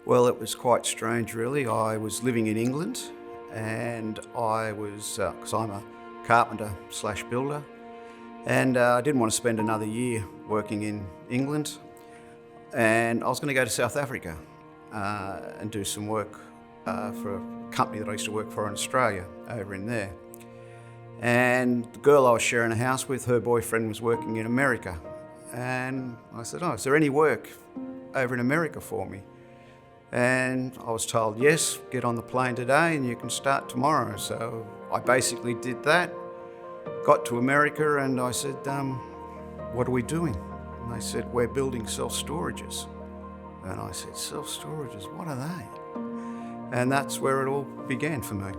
Well, it was quite strange, really. I was living in England, and I was, because I'm a carpenter slash builder, and I didn't want to spend another year working in England, and I was going to go to South Africa and do some work for a company that I used to work for in Australia, over in there. And the girl I was sharing a house with, her boyfriend was working in America, and I said, "Oh, is there any work over in America for me?" And I was told, yes, get on the plane today and you can start tomorrow. So I basically did that, got to America, and I said, what are we doing? And they said, we're building self-storages. And I said, self-storages, what are they? And that's where it all began for me.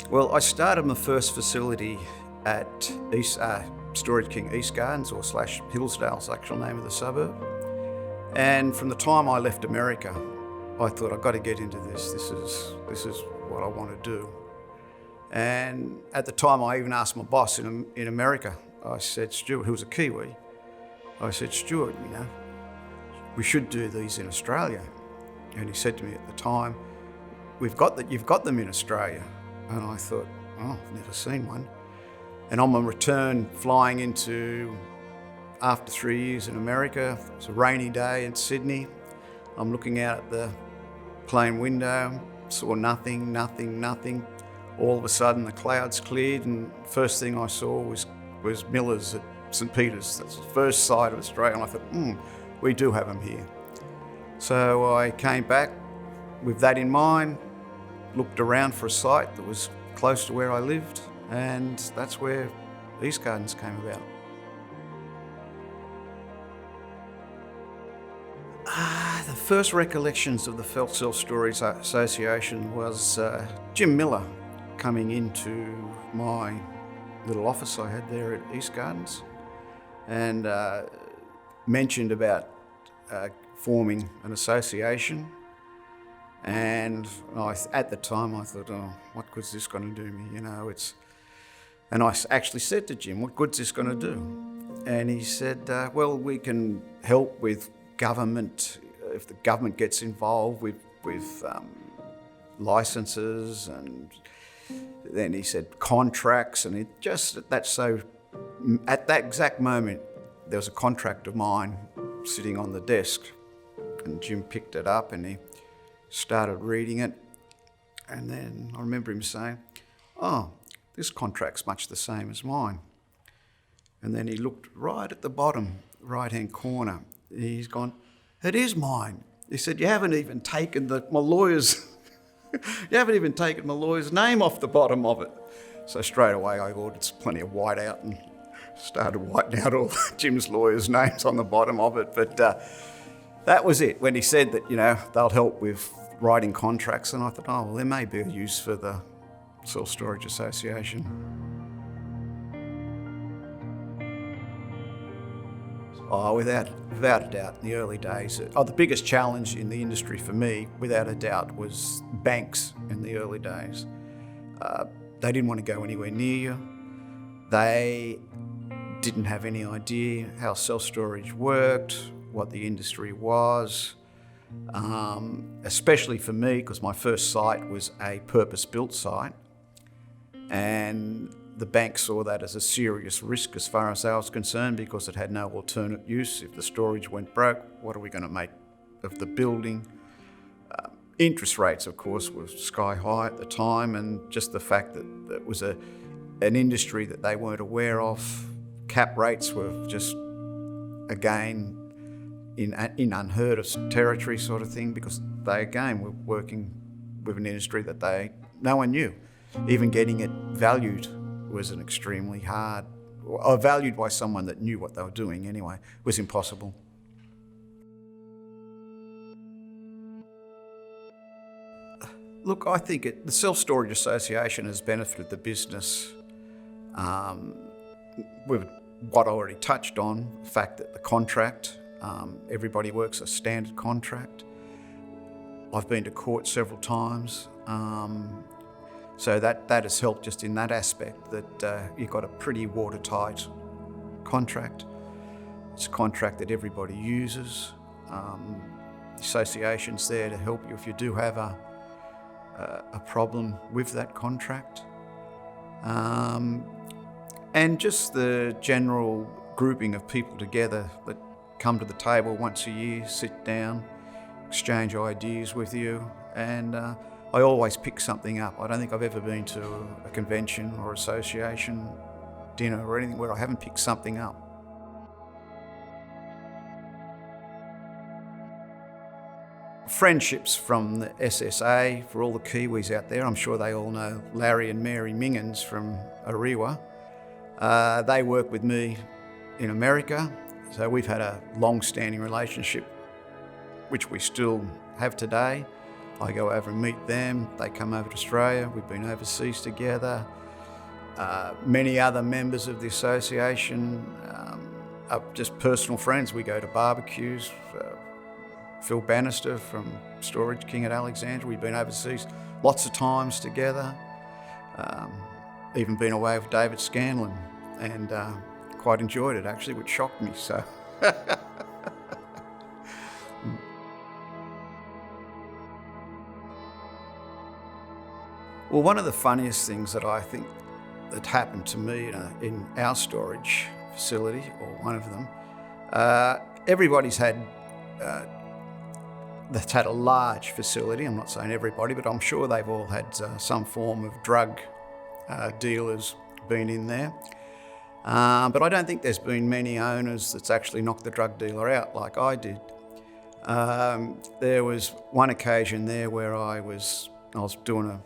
Well, I started my first facility at Storage King East Gardens, or slash Hillsdale's the actual name of the suburb. And from the time I left America, I thought, I've got to get into this. This is what I want to do. And at the time, I even asked my boss in America. I said, Stuart, who was a Kiwi, I said, Stuart, we should do these in Australia. And he said to me at the time, you've got them in Australia. And I thought, oh, I've never seen one. And on my return, flying into, after 3 years in America, it's a rainy day in Sydney. I'm looking out at the plane window, saw nothing. All of a sudden the clouds cleared, and first thing I saw was Miller's at St. Peter's. That's the first sight of Australia, and I thought, we do have them here. So I came back with that in mind, looked around for a site that was close to where I lived, and that's where East Gardens came about. The first recollections of the SelfStorage Association was Jim Miller coming into my little office I had there at East Gardens, and mentioned about forming an association. And at the time I thought, oh, what good's this going to do me? And I actually said to Jim, what good's this going to do? And he said, well, we can help with government, if the government gets involved with licenses, and then he said contracts, and at that exact moment, there was a contract of mine sitting on the desk, and Jim picked it up and he started reading it, and then I remember him saying, oh, this contract's much the same as mine. And then he looked right at the bottom right-hand corner. He's gone, it is mine. He said, you haven't even taken my lawyer's name off the bottom of it. So straight away I ordered plenty of white out and started whiting out all Jim's lawyers' names on the bottom of it. But that was it. When he said that, they'll help with writing contracts, and I thought, oh, well, there may be a use for the SelfStorage Association. Oh, without a doubt, in the early days, the biggest challenge in the industry for me, without a doubt, was banks in the early days. They didn't want to go anywhere near you. They didn't have any idea how self-storage worked, what the industry was, especially for me, because my first site was a purpose-built site, and the bank saw that as a serious risk as far as I was concerned, because it had no alternate use. If the storage went broke, what are we going to make of the building? Interest rates, of course, were sky high at the time, and just the fact that it was an industry that they weren't aware of. Cap rates were just, again, in unheard of territory sort of thing, because they, again, were working with an industry that no one knew. Even getting it valued was an extremely hard, or valued by someone that knew what they were doing anyway, was impossible. Look, I think the SelfStorage Association has benefited the business with what I already touched on, the fact that the contract, everybody works a standard contract. I've been to court several times. So that has helped just in that aspect, that you've got a pretty watertight contract. It's a contract that everybody uses. The association's there to help you if you do have a problem with that contract. And just the general grouping of people together that come to the table once a year, sit down, exchange ideas with you, and I always pick something up. I don't think I've ever been to a convention or association dinner or anything where I haven't picked something up. Friendships from the SSA, for all the Kiwis out there, I'm sure they all know Larry and Mary Mingans from Ariwa. They work with me in America, so we've had a long-standing relationship, which we still have today. I go over and meet them, they come over to Australia, we've been overseas together. Many other members of the association are just personal friends. We go to barbecues. Phil Bannister from Storage King at Alexandria, we've been overseas lots of times together. Even been away with David Scanlon, and quite enjoyed it actually, which shocked me. So. Well, one of the funniest things that I think that happened to me in our storage facility, or one of them, everybody's had that's had a large facility. I'm not saying everybody, but I'm sure they've all had some form of drug dealers been in there. But I don't think there's been many owners that's actually knocked the drug dealer out like I did. There was one occasion there where I was doing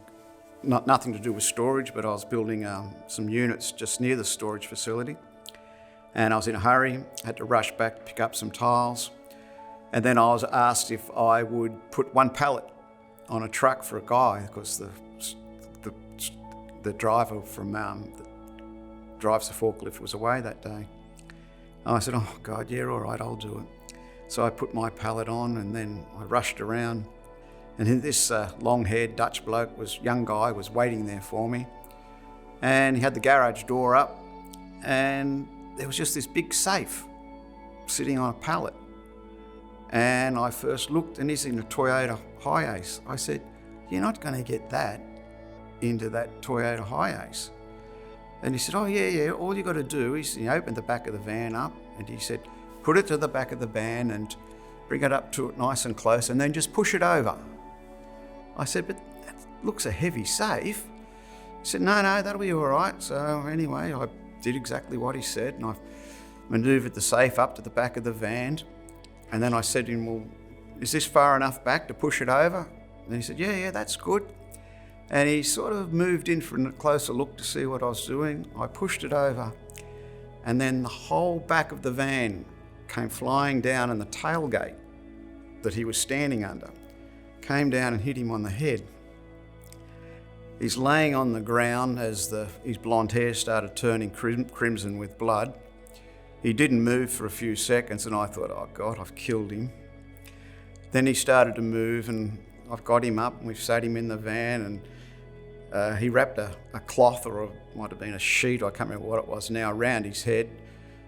nothing to do with storage, but I was building some units just near the storage facility. And I was in a hurry, had to rush back to pick up some tiles. And then I was asked if I would put one pallet on a truck for a guy, because the driver from that drives the forklift was away that day. And I said, oh God, yeah, all right, I'll do it. So I put my pallet on, and then I rushed around. And then this long-haired Dutch bloke, young guy, was waiting there for me. And he had the garage door up, and there was just this big safe sitting on a pallet. And I first looked, and he's in a Toyota Hiace. I said, you're not going to get that into that Toyota Hiace. And he said, oh yeah, all you got to do is, he opened the back of the van up, and he said, put it to the back of the van and bring it up to it nice and close, and then just push it over. I said, but that looks a heavy safe. He said, no, that'll be all right. So anyway, I did exactly what he said, and I manoeuvred the safe up to the back of the van. And then I said to him, well, is this far enough back to push it over? And he said, yeah, that's good. And he sort of moved in for a closer look to see what I was doing. I pushed it over, and then the whole back of the van came flying down, and the tailgate that he was standing under came down and hit him on the head. He's laying on the ground as his blonde hair started turning crimson with blood. He didn't move for a few seconds, and I thought, oh God, I've killed him. Then he started to move, and I've got him up, and we've sat him in the van, and he wrapped a cloth, or might have been a sheet, I can't remember what it was now, around his head.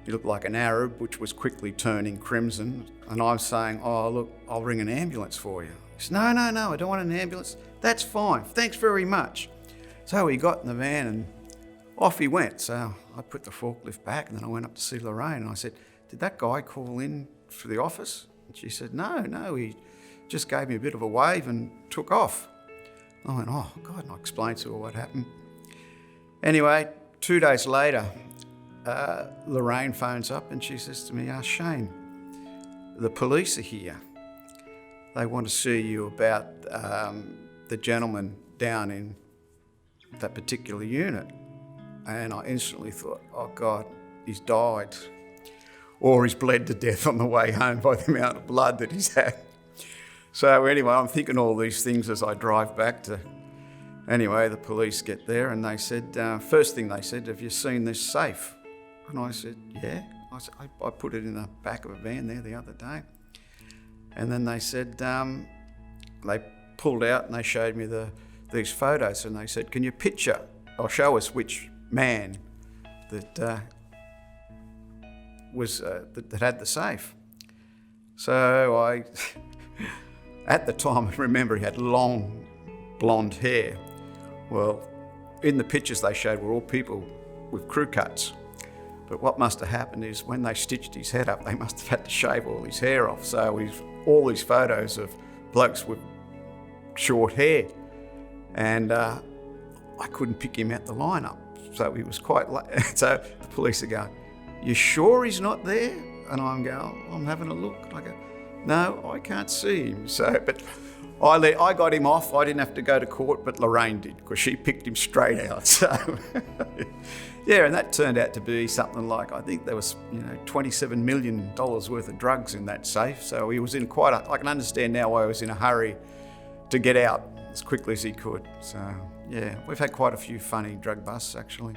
He looked like an Arab, which was quickly turning crimson. And I'm saying, oh look, I'll ring an ambulance for you. He said, no, I don't want an ambulance. That's fine, thanks very much. So he got in the van and off he went. So I put the forklift back, and then I went up to see Lorraine, and I said, did that guy call in for the office? And she said, no, he just gave me a bit of a wave and took off. I went, oh God, and I explained to her what happened. Anyway, 2 days later, Lorraine phones up and she says to me, Shane, the police are here. They want to see you about the gentleman down in that particular unit. And I instantly thought, oh God, he's died. Or he's bled to death on the way home by the amount of blood that he's had. So anyway, I'm thinking all these things as I drive back to... Anyway, the police get there, and they said, first thing they said, have you seen this safe? And I said, yeah. I put it in the back of a van there the other day. And then they said, they pulled out and they showed me these photos, and they said, can you picture or show us which man that was that had the safe. So I, at the time, I remember he had long blonde hair. Well, in the pictures they showed were all people with crew cuts. But what must have happened is when they stitched his head up, they must have had to shave all his hair off. So all these photos of blokes with short hair. And I couldn't pick him out the lineup. So he was quite late. So the police are going, "You sure he's not there?" And I'm going, "I'm having a look." And I go, "No, I can't see him." So, but I got him off. I didn't have to go to court, but Lorraine did, because she picked him straight out. So, yeah, and that turned out to be something like, I think there was, $27 million worth of drugs in that safe. So he was in I can understand now why he was in a hurry to get out as quickly as he could. So, yeah, we've had quite a few funny drug busts, actually.